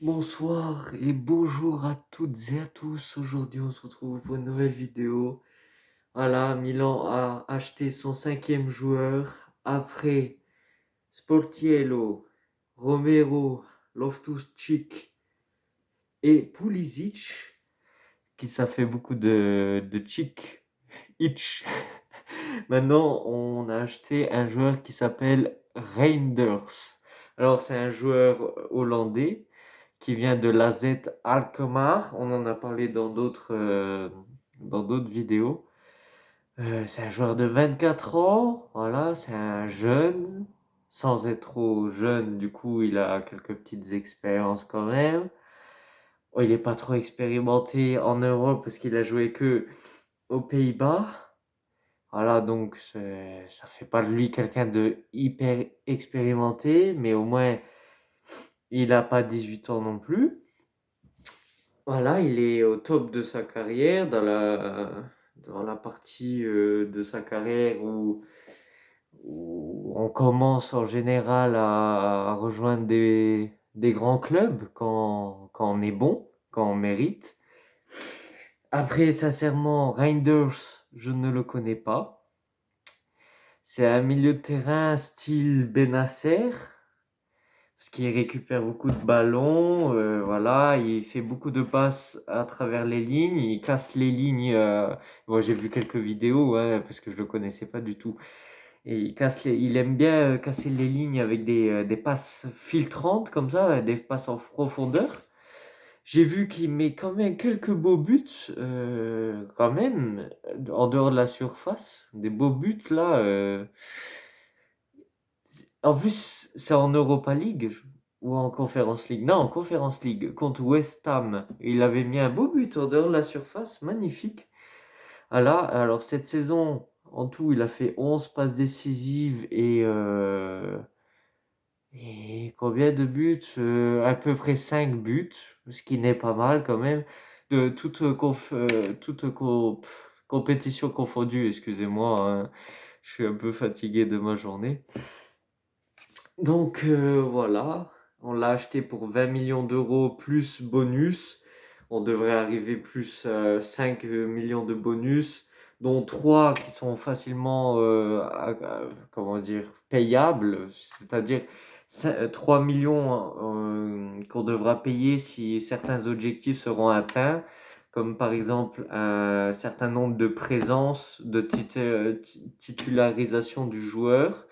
Bonsoir et bonjour à toutes et à tous. Aujourd'hui, on se retrouve pour une nouvelle vidéo. Voilà, Milan a acheté son cinquième joueur après Sportiello, Romero, Loftus-Cheek et Pulisic, qui ça fait beaucoup de chic, itch. Maintenant, on a acheté un joueur qui s'appelle Reinders. Alors, c'est un joueur hollandais qui vient de l'AZ Alkmaar. On en a parlé dans d'autres vidéos. C'est un joueur de 24 ans. Voilà, c'est un jeune, sans être trop jeune. Du coup, il a quelques petites expériences quand même. Oh, il n'est pas trop expérimenté en Europe parce qu'il a joué que aux Pays-Bas. Voilà, donc ça fait pas de lui quelqu'un de hyper expérimenté, mais au moins il n'a pas 18 ans non plus. Voilà, il est au top de sa carrière, dans la partie de sa carrière où on commence en général à rejoindre des grands clubs quand on est bon, quand on mérite. Après, sincèrement, Reinders, je ne le connais pas. C'est un milieu de terrain style Benasser, parce qu'il récupère beaucoup de ballons, voilà, il fait beaucoup de passes à travers les lignes, il casse les lignes. Moi, j'ai vu quelques vidéos, ouais, parce que je le connaissais pas du tout. Et il aime bien casser les lignes avec des passes filtrantes comme ça, des passes en profondeur. J'ai vu qu'il met quand même quelques beaux buts, quand même, en dehors de la surface, des beaux buts là. En plus, c'est en Europa League ou en Conference League. Non, en Conference League contre West Ham. Il avait mis un beau but en dehors de la surface, magnifique. Alors cette saison, en tout, il a fait 11 passes décisives et combien de buts? À peu près 5 buts, ce qui n'est pas mal quand même. De toute compétition confondue, excusez-moi, hein. Je suis un peu fatigué de ma journée. Donc voilà, on l'a acheté pour 20 millions d'euros plus bonus. On devrait arriver plus 5 millions de bonus, dont 3 qui sont facilement comment dire, payables, c'est-à-dire 3 millions qu'on devra payer si certains objectifs seront atteints, comme par exemple un certain nombre de présences, de titularisation du joueur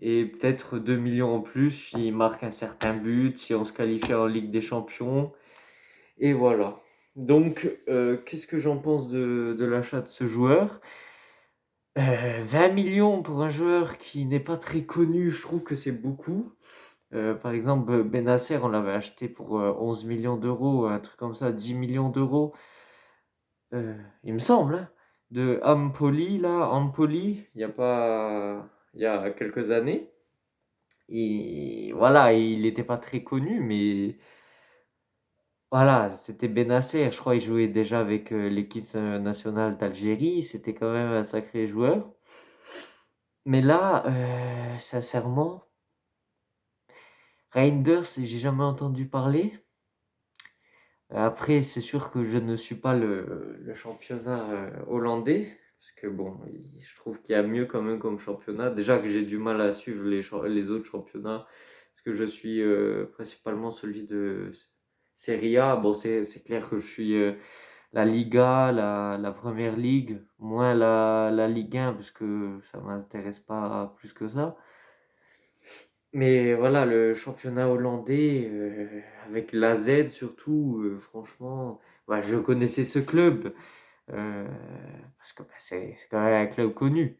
et peut-être 2 millions en plus s'il marque un certain but, si on se qualifie en Ligue des Champions. Et voilà. Donc, qu'est-ce que j'en pense de l'achat de ce joueur? 20 millions pour un joueur qui n'est pas très connu, je trouve que c'est beaucoup. Par exemple, Benasser, on l'avait acheté pour 11 millions d'euros, un truc comme ça, 10 millions d'euros, il me semble, hein. De Empoli, là, Empoli, il y a quelques années. Et voilà, il n'était pas très connu, mais voilà, c'était Benasser. Je crois qu'il jouait déjà avec l'équipe nationale d'Algérie. C'était quand même un sacré joueur. Mais là, sincèrement, Reinders, j'ai jamais entendu parler. Après, c'est sûr que je ne suis pas le championnat hollandais. Parce que bon, je trouve qu'il y a mieux quand même comme championnat. Déjà que j'ai du mal à suivre les autres championnats. Parce que je suis principalement celui de Serie A. Bon, c'est clair que je suis la Liga, la Première Ligue, moins la Ligue 1, parce que ça m'intéresse pas plus que ça. Mais voilà, le championnat hollandais, avec l'AZ surtout, franchement, bah, je connaissais ce club, euh, parce que bah, c'est quand même un club connu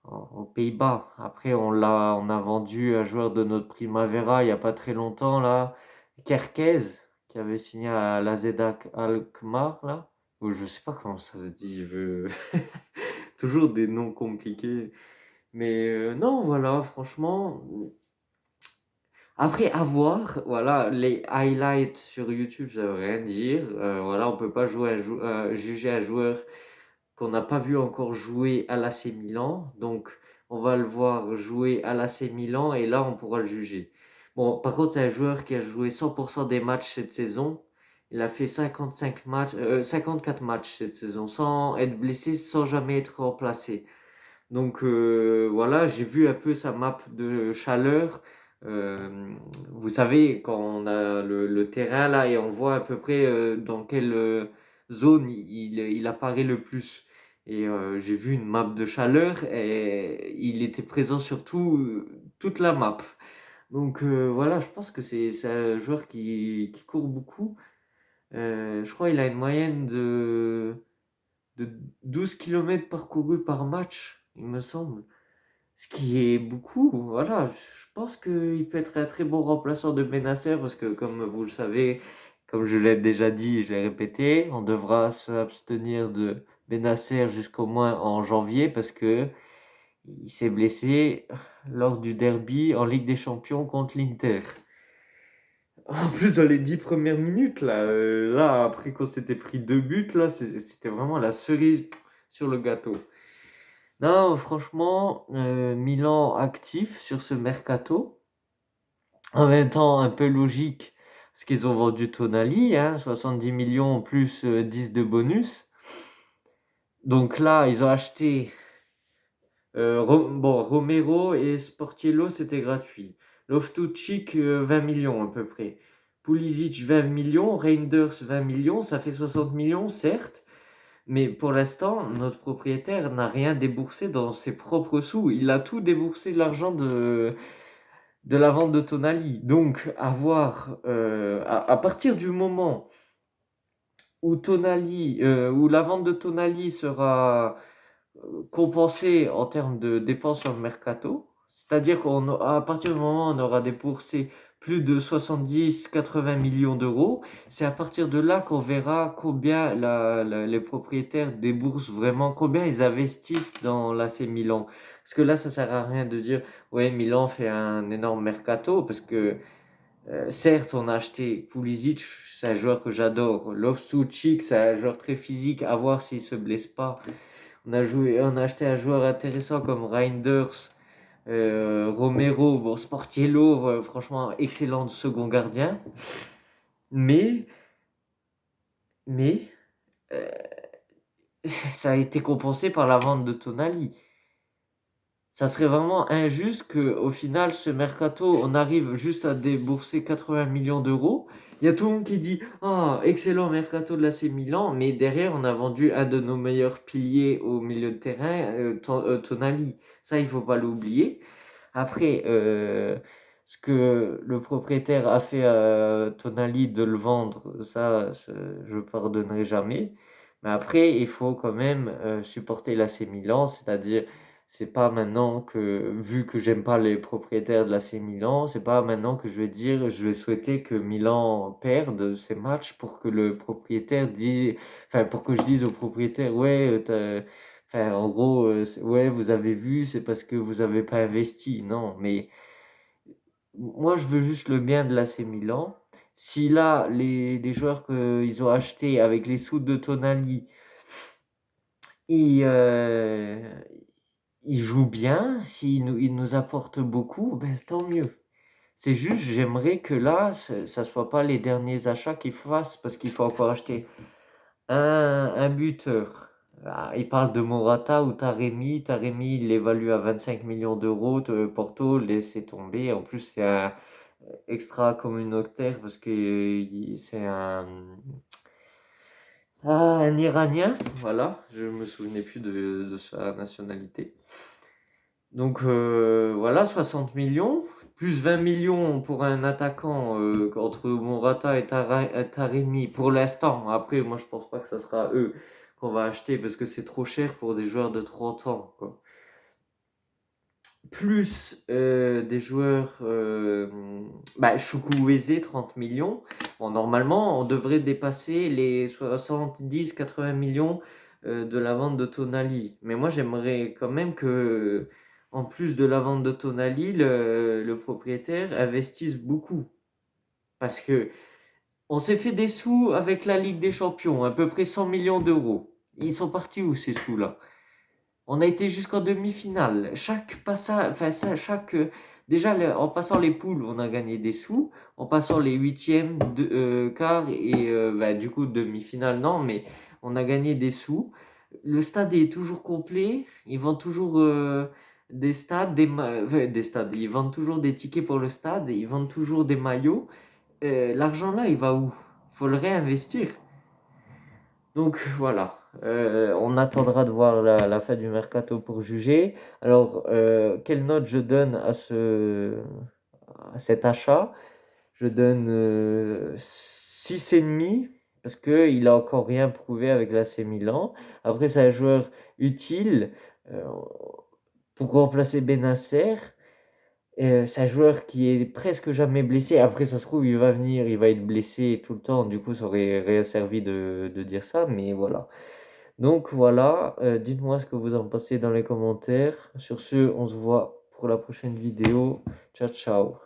aux Pays-Bas. Après, on a vendu un joueur de notre Primavera il n'y a pas très longtemps, là, Kerkez, qui avait signé à l'AZ Alkmaar, là. Ou je sais pas comment ça se dit, toujours des noms compliqués. Mais non, voilà, franchement. Après, à voir, voilà, les highlights sur YouTube, ça veut rien dire. Voilà, on peut pas juger un joueur qu'on n'a pas vu encore jouer à l'AC Milan. Donc, on va le voir jouer à l'AC Milan et là, on pourra le juger. Bon, par contre, c'est un joueur qui a joué 100% des matchs cette saison. Il a fait 54 matchs cette saison, sans être blessé, sans jamais être remplacé. Donc voilà, j'ai vu un peu sa map de chaleur. Euh, Vous savez, quand on a le terrain là et on voit à peu près dans quelle zone il apparaît le plus. Et j'ai vu une map de chaleur et il était présent sur toute la map. Donc voilà, je pense que c'est un joueur qui court beaucoup. Je crois qu'il a une moyenne de 12 kilomètres parcourus par match, il me semble. Ce qui est beaucoup, voilà. Je pense qu'il peut être un très bon remplaçant de Benacer parce que, comme vous le savez, comme je l'ai déjà dit et je l'ai répété, on devra s'abstenir de Benacer jusqu'au moins en janvier parce que il s'est blessé lors du derby en Ligue des Champions contre l'Inter. En plus, dans les 10 premières minutes, là, après qu'on s'était pris 2 buts, là, c'était vraiment la cerise sur le gâteau. Non, franchement, Milan actif sur ce mercato. En même temps, un peu logique, parce qu'ils ont vendu Tonali, hein, 70 millions plus 10 de bonus. Donc là, ils ont acheté Romero et Sportiello, c'était gratuit. Loftus-Cheek, 20 millions à peu près. Pulisic, 20 millions. Reinders, 20 millions. Ça fait 60 millions, certes. Mais pour l'instant, notre propriétaire n'a rien déboursé dans ses propres sous. Il a tout déboursé de l'argent de la vente de Tonali. Donc, à partir du moment où la vente de Tonali sera compensée en termes de dépenses sur le mercato, c'est-à-dire qu'à partir du moment où on aura déboursé plus de 70-80 millions d'euros, c'est à partir de là qu'on verra combien les propriétaires déboursent vraiment, combien ils investissent dans l'AC Milan. Parce que là, ça sert à rien de dire, ouais, Milan fait un énorme mercato, parce que certes, on a acheté Pulisic, c'est un joueur que j'adore. Loftus-Cheek, c'est un joueur très physique, à voir s'il se blesse pas. On a acheté un joueur intéressant comme Reinders, Romero, bon, Sportiello, franchement, excellent second gardien. Mais, mais, euh, ça a été compensé par la vente de Tonali. Ça serait vraiment injuste qu'au final, ce mercato, on arrive juste à débourser 80 millions d'euros. Il y a tout le monde qui dit ah, excellent mercato de l'AC Milan, mais derrière, on a vendu un de nos meilleurs piliers au milieu de terrain, Tonali. Ça, il faut pas l'oublier. Après, ce que le propriétaire a fait à Tonali de le vendre, ça, je pardonnerai jamais. Mais après, il faut quand même supporter l'AC Milan, c'est-à-dire c'est pas maintenant que, vu que j'aime pas les propriétaires de l'AC Milan, c'est pas maintenant que je vais dire, je vais souhaiter que Milan perde ses matchs pour que le propriétaire dise, enfin, pour que je dise au propriétaire, ouais, enfin, en gros, ouais, vous avez vu, c'est parce que vous avez pas investi. Non, mais moi, je veux juste le bien de l'AC Milan. Si là, les joueurs qu'ils ont achetés avec les sous de Tonali, ils, euh, ils jouent bien, ils nous apportent beaucoup, ben tant mieux. C'est juste, j'aimerais que là, ça soit pas les derniers achats qu'ils fassent parce qu'il faut encore acheter un buteur. Ah, il parle de Morata ou Taremi. Taremi, il l'évalue à 25 millions d'euros. Porto, laissez tomber. En plus, c'est un extra-communautaire parce que c'est un Iranien. Voilà, je me souvenais plus de sa nationalité. Donc voilà, 60 millions, plus 20 millions pour un attaquant entre Morata et Taremi pour l'instant. Après, moi je pense pas que ça sera eux qu'on va acheter parce que c'est trop cher pour des joueurs de 30 ans, quoi. Plus des joueurs, Chukwueze, 30 millions. Bon, normalement, on devrait dépasser les 70-80 millions de la vente de Tonali. Mais moi, j'aimerais quand même que, en plus de la vente de Tonali, le propriétaire investisse beaucoup. Parce que on s'est fait des sous avec la Ligue des Champions, à peu près 100 millions d'euros. Ils sont partis où ces sous-là? On a été jusqu'en demi-finale. Chaque passage, enfin, chaque Déjà, en passant les poules, on a gagné des sous. En passant les huitièmes, quart et bah, du coup demi-finale, non, mais on a gagné des sous. Le stade est toujours complet. Ils vendent toujours des stades, des stades. Ils vendent toujours des tickets pour le stade. Ils vendent toujours des maillots. L'argent là, il va où? Il faut le réinvestir. Donc voilà, on attendra de voir la fin du mercato pour juger. Alors, quelle note je donne à cet achat? Je donne 6,5 parce qu'il a encore rien prouvé avec l'AC Milan. Après, c'est un joueur utile euh, pour remplacer Benacer. C'est un joueur qui est presque jamais blessé. Après, ça se trouve, il va venir, il va être blessé tout le temps. Du coup, ça aurait rien servi de dire ça, mais voilà. Donc voilà, dites-moi ce que vous en pensez dans les commentaires. Sur ce, on se voit pour la prochaine vidéo. Ciao, ciao.